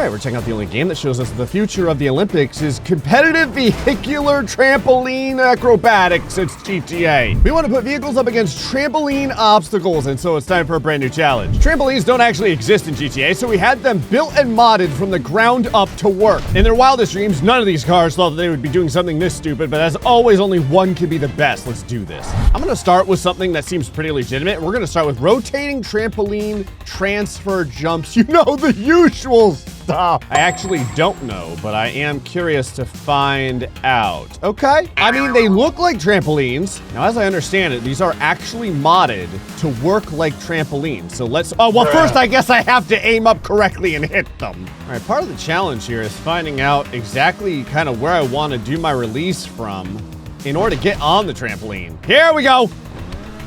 right, we're checking out the only game that shows us the future of the Olympics is competitive vehicular trampoline acrobatics. It's GTA. We want to put vehicles up against trampoline obstacles, and so it's time for a brand new challenge. Trampolines don't actually exist in GTA, so we had them built and modded from the ground up to work. In their wildest dreams, none of these cars thought that they would be doing something this stupid, but as always, only one can be the best. Let's do this. I'm gonna start with something that seems pretty legitimate. We're gonna start with rotating trampoline transfer jumps. You know, the usual stuff. I actually don't know, but I am curious to find out. Okay. I mean, they look like trampolines. Now, as I understand it, these are actually modded to work like trampolines. So let's, oh, well, first I guess I have to aim up correctly and hit them. All right, part of the challenge here is finding out exactly kind of where I want to do my release from in order to get on the trampoline. Here we go.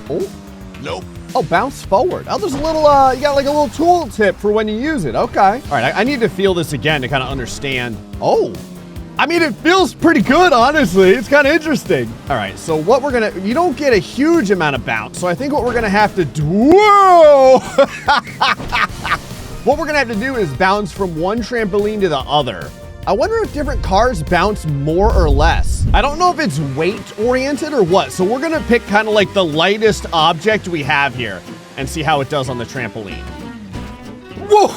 Oh, nope. Oh, bounce forward. Oh, there's a little, you got like a little tool tip for when you use it. Okay. All right, I need to feel this again to kind of understand. Oh, I mean, it feels pretty good, honestly. It's kind of interesting. All right, so what we're gonna, you don't get a huge amount of bounce. So I think what we're gonna have to do, whoa! What we're gonna have to do is bounce from one trampoline to the other. I wonder if different cars bounce more or less. I don't know if it's weight oriented or what. So we're gonna pick kind of like the lightest object we have here and see how it does on the trampoline. Whoa!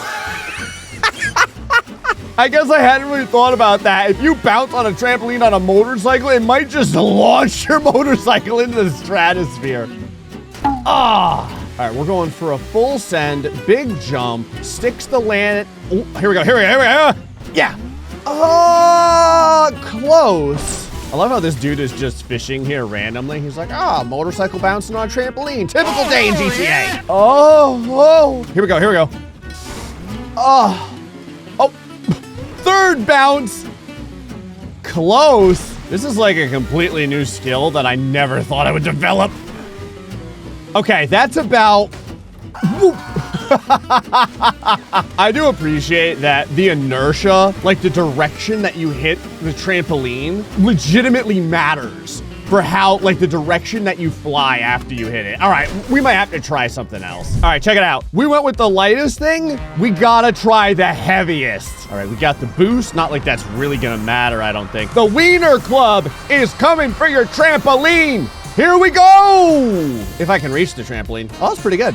I guess I hadn't really thought about that. If you bounce on a trampoline on a motorcycle, it might just launch your motorcycle into the stratosphere. Ah! All right, we're going for a full send, big jump, sticks the land. Oh, here we go, here we go, here we go. Yeah. Close. I love how this dude is just fishing here randomly. He's like, motorcycle bouncing on a trampoline. Typical day in GTA. Oh. Here we go, here we go. Oh. Third bounce. Close. This is like a completely new skill that I never thought I would develop. Okay, that's about... I do appreciate that the inertia, like the direction that you hit the trampoline, legitimately matters for how, like, the direction that you fly after you hit it. All right, we might have to try something else. All right, check it out. We went with the lightest thing. We gotta try the heaviest. All right, we got the boost. Not like that's really gonna matter, I don't think. The Wiener Club is coming for your trampoline. Here we go. If I can reach the trampoline. Oh, that's pretty good.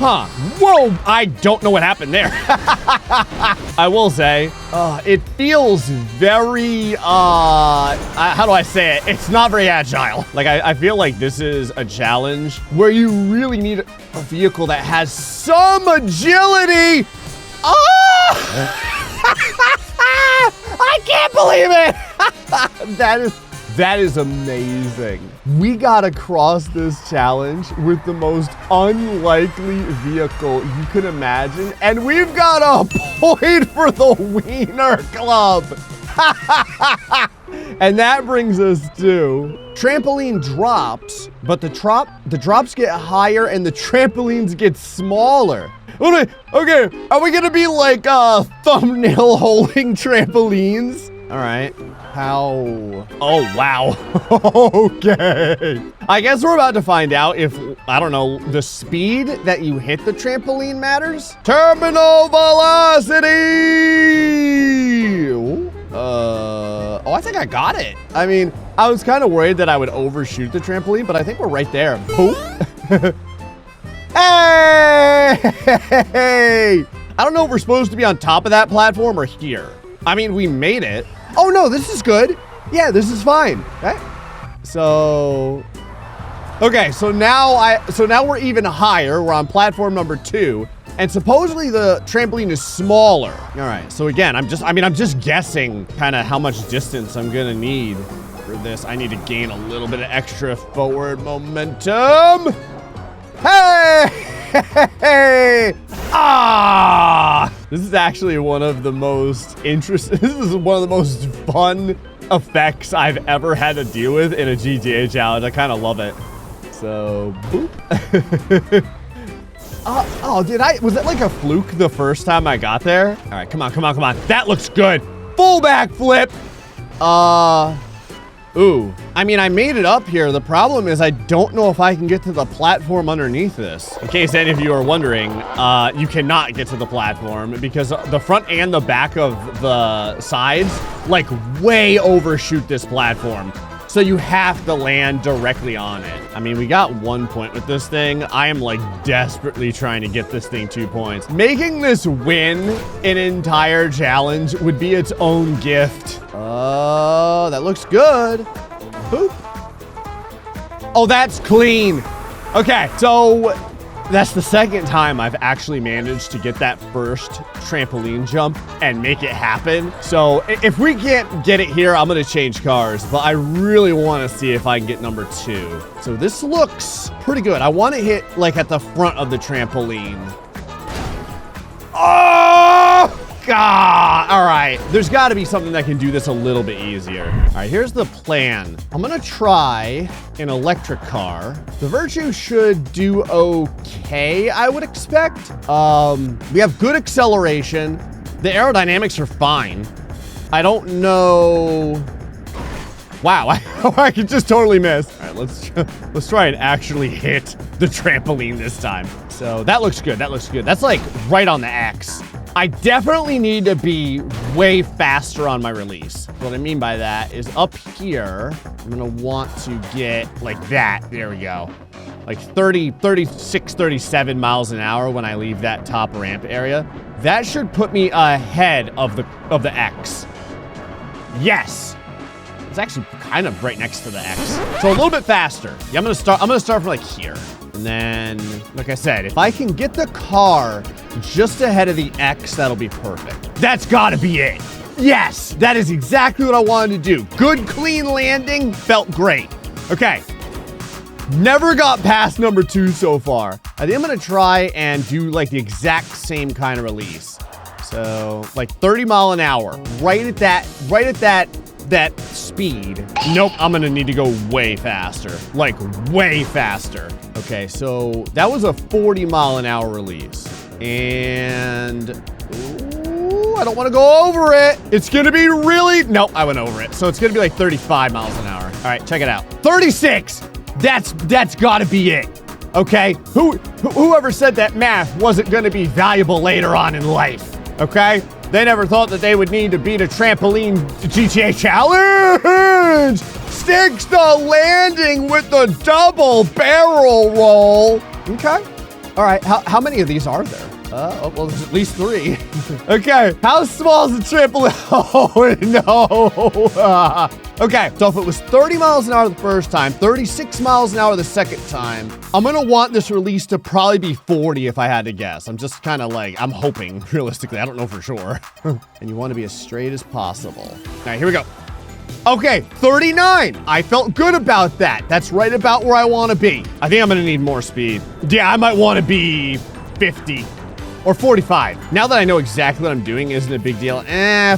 Whoa, I don't know what happened there. I will say, it feels very, how do I say it? It's not very agile. Like, I feel like this is a challenge where you really need a vehicle that has some agility. I can't believe it. That is amazing. We gotta cross this challenge with the most unlikely vehicle you could imagine, and we've got a point for the Wiener Club. And that brings us to Trampoline Drops, but the drops get higher and the trampolines get smaller. Okay, are we gonna be like thumbnail holding trampolines? All right. How? Oh, wow. Okay. I guess we're about to find out if, I don't know, the speed that you hit the trampoline matters. Terminal velocity. Oh, I think I got it. I mean, I was kind of worried that I would overshoot the trampoline, but I think we're right there. Boop. Hey! I don't know if we're supposed to be on top of that platform or here. I mean, we made it. Oh no, this is good. Yeah, this is fine. Okay. So now we're even higher. We're on platform number 2, and supposedly the trampoline is smaller. All right. So again, I'm just guessing kind of how much distance I'm gonna need for this. I need to gain a little bit of extra forward momentum. Hey! This is actually one of the most interesting, this is one of the most fun effects I've ever had to deal with in a GTA challenge. I kind of love it. So, boop. Was it like a fluke the first time I got there? All right, come on. That looks good. Full back flip. Ooh, I mean, I made it up here. The problem is I don't know if I can get to the platform underneath this. In case any of you are wondering, you cannot get to the platform because the front and the back of the sides, like, way overshoot this platform. So you have to land directly on it. I mean, we got 1 point with this thing. I am like desperately trying to get this thing 2 points. Making this win an entire challenge would be its own gift. Oh, that looks good. Boop. Oh, that's clean. Okay, so that's the second time I've actually managed to get that first trampoline jump and make it happen. So if we can't get it here, I'm gonna change cars, but I really wanna see if I can get number 2. So this looks pretty good. I wanna hit like at the front of the trampoline. Oh, God. All right, there's gotta be something that can do this a little bit easier. All right, here's the plan. I'm gonna try an electric car. The Virtue should do okay, I would expect. We have good acceleration. The aerodynamics are fine. I don't know. Wow, I could just totally miss. All right, let's try and actually hit the trampoline this time. So that looks good, that looks good. That's like right on the X. I definitely need to be way faster on my release. What I mean by that is up here, I'm gonna want to get like that. There we go. Like 30, 36, 37 miles an hour when I leave that top ramp area. That should put me ahead of the X. Yes. It's actually kind of right next to the X. So a little bit faster. Yeah, I'm gonna start from like here. And then, like I said, if I can get the car just ahead of the X, that'll be perfect. That's gotta be it. Yes, that is exactly what I wanted to do. Good, clean landing, felt great. Okay, never got past number 2 so far. I think I'm gonna try and do like the exact same kind of release. So like 30 mile an hour, right at that speed. Nope, I'm gonna need to go way faster, like way faster. Okay, so that was a 40 mile an hour release. And, ooh, I don't wanna go over it. It's gonna be really, nope, I went over it. So it's gonna be like 35 miles an hour. All right, check it out. 36, that's gotta be it. Okay, whoever said that math wasn't gonna be valuable later on in life, okay? They never thought that they would need to beat a trampoline GTA challenge. Sticks the landing with the double barrel roll. Okay. All right. How many of these are there? Oh, well, there's at least 3. Okay. How small is the trampoline? Oh, no. Okay. So if it was 30 miles an hour the first time, 36 miles an hour the second time, I'm going to want this release to probably be 40 if I had to guess. I'm just kind of like, I'm hoping realistically. I don't know for sure. And you want to be as straight as possible. All right, here we go. Okay, 39. I felt good about that. That's right about where I want to be. I think I'm going to need more speed. Yeah, I might want to be 50. Or 45. Now that I know exactly what I'm doing isn't a big deal.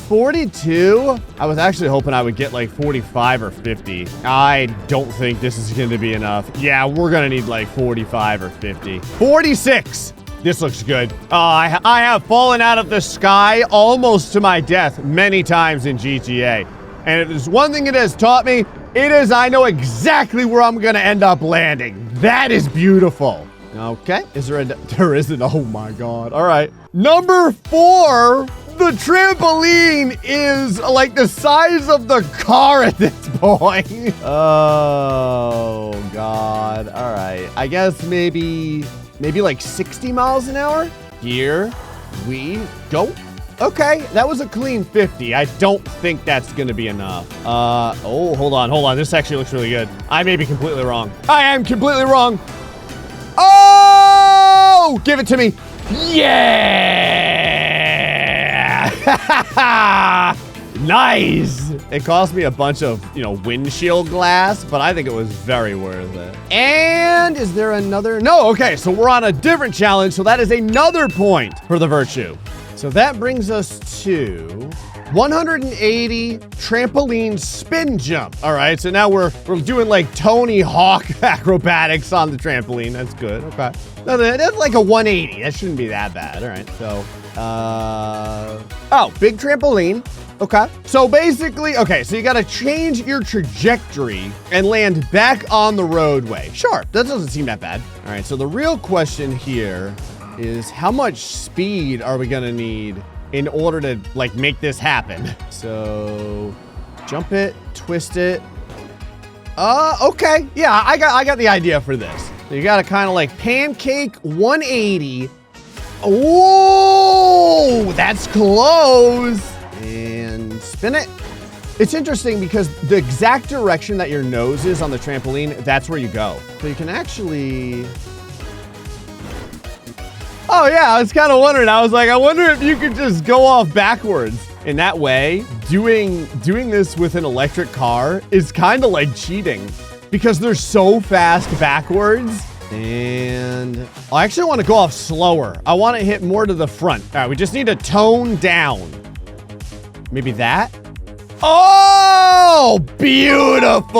42? I was actually hoping I would get like 45 or 50. I don't think this is going to be enough. Yeah, we're going to need like 45 or 50. 46! This looks good. I have fallen out of the sky almost to my death many times in GTA. And if there's one thing it has taught me, it is I know exactly where I'm going to end up landing. That is beautiful. Okay, there isn't, oh my God. All right, number 4, the trampoline is like the size of the car at this point. Oh God, all right. I guess maybe like 60 miles an hour. Here we go. Okay, that was a clean 50. I don't think that's gonna be enough. Oh, hold on. This actually looks really good. I may be completely wrong. I am completely wrong. Oh, give it to me. Yeah. Nice. It cost me a bunch of, windshield glass, but I think it was very worth it. And is there another? No, okay, so we're on a different challenge, so that is another point for the Virtue. So that brings us to 180 trampoline spin jump. All right, so now we're doing like Tony Hawk acrobatics on the trampoline. That's good. Okay. No, that's like a 180. That shouldn't be that bad. All right. So, big trampoline, Okay. So basically, okay, so you got to change your trajectory and land back on the roadway. Sure, that doesn't seem that bad. All right, so the real question here is how much speed are we going to need in order to, like, make this happen? So jump it, twist it. Okay. Yeah, I got the idea for this. So you got to kind of like pancake 180. Oh, that's close. And spin it. It's interesting because the exact direction that your nose is on the trampoline, that's where you go. So you can actually... Oh yeah, I was kind of wondering. I was like, I wonder if you could just go off backwards. In that way, doing this with an electric car is kind of like cheating because they're so fast backwards. And I actually want to go off slower. I want to hit more to the front. All right, we just need to tone down. Maybe that? Oh, beautiful.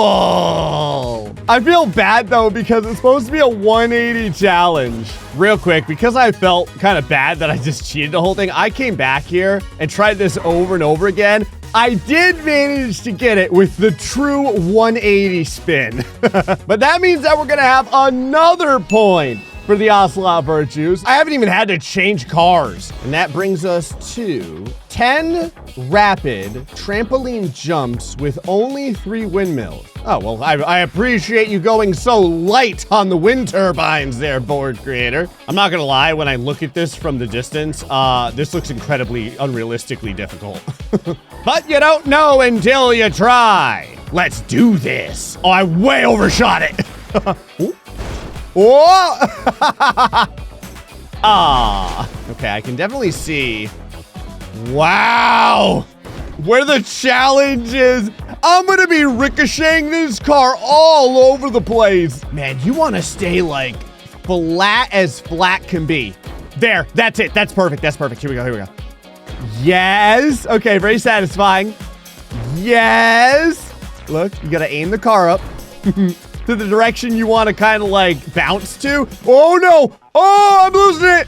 I feel bad though, because it's supposed to be a 180 challenge. Real quick, because I felt kind of bad that I just cheated the whole thing, I came back here and tried this over and over again. I did manage to get it with the true 180 spin. But that means that we're gonna have another point for the Ocelot Virtues. I haven't even had to change cars. And that brings us to 10 rapid trampoline jumps with only 3 windmills. Oh, well, I appreciate you going so light on the wind turbines there, board creator. I'm not gonna lie, when I look at this from the distance, this looks incredibly unrealistically difficult. But you don't know until you try. Let's do this. Oh, I way overshot it. Whoa! Okay, I can definitely see. Wow! Where the challenge is. I'm gonna be ricocheting this car all over the place. Man, you wanna stay like flat as flat can be. There, that's it. That's perfect. That's perfect. Here we go. Here we go. Yes. Okay, very satisfying. Yes. Look, you gotta aim the car up. To the direction you want to kind of like bounce to. Oh no! Oh, I'm losing it!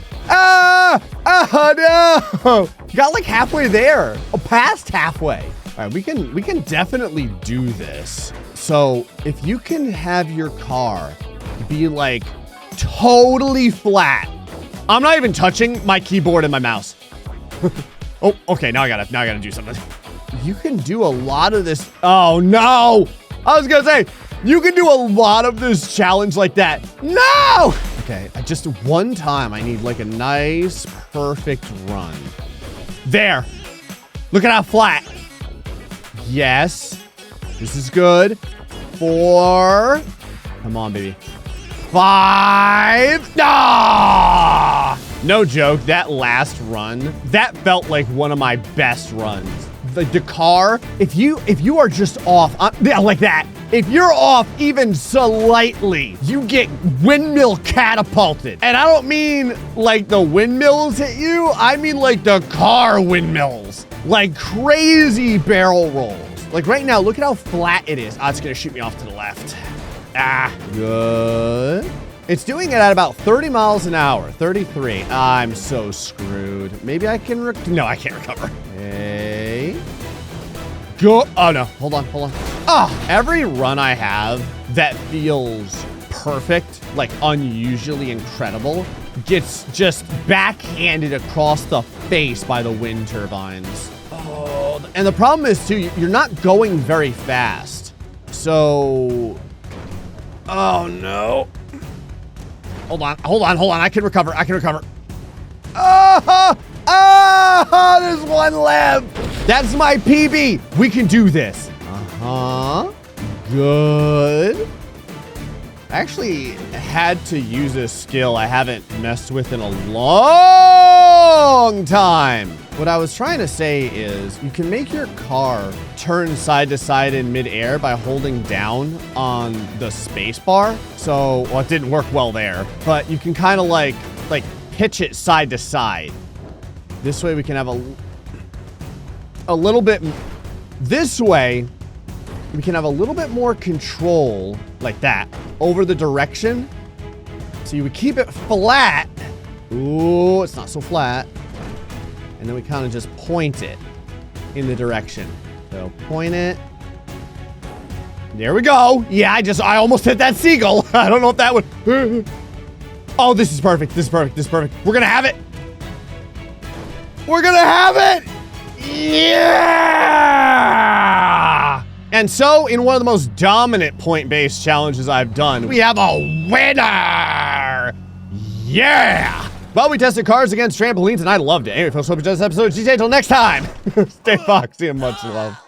No! Got like halfway there. Oh, past halfway. All right, we can definitely do this. So if you can have your car be like totally flat. I'm not even touching my keyboard and my mouse. Oh, okay. Now I gotta do something. You can do a lot of this. Oh no! I was gonna say. You can do a lot of this challenge like that. No! Okay, just one time I need like a nice, perfect run. There. Look at how flat. Yes. This is good. 4. Come on, baby. 5. Ah! No joke, that last run, that felt like one of my best runs. The car, if you are just off, yeah, like that, if you're off even slightly, you get windmill catapulted. And I don't mean like the windmills hit you, I mean like the car windmills. Like crazy barrel rolls. Like right now, look at how flat it is. It's gonna shoot me off to the left. Good. It's doing it at about 30 miles an hour, 33. I'm so screwed. Maybe I can, no, I can't recover. Okay. Go, oh no, hold on. Every run I have that feels perfect, like unusually incredible, gets just backhanded across the face by the wind turbines. Oh, and the problem is too, you're not going very fast. So, oh no. Hold on. I can recover. There's one left. That's my PB. We can do this. Good. I actually had to use a skill I haven't messed with in a long time. What I was trying to say is you can make your car turn side to side in midair by holding down on the space bar. So, well, it didn't work well there, but you can kind of like pitch it side to side. This way we can have a little bit, this way we can have a little bit more control like that over the direction. So you would keep it flat. Ooh, it's not so flat. And then we kind of just point it. in the direction. So point it. There we go. Yeah, I almost hit that seagull. I don't know if that would. Oh, this is perfect. This is perfect. This is perfect. We're gonna have it. We're gonna have it. Yeah! And so, in one of the most dominant point-based challenges I've done, we have a winner! Yeah! Well, we tested cars against trampolines, and I loved it. Anyway, folks, hope you enjoyed this episode. GJ, until next time, stay foxy and much love.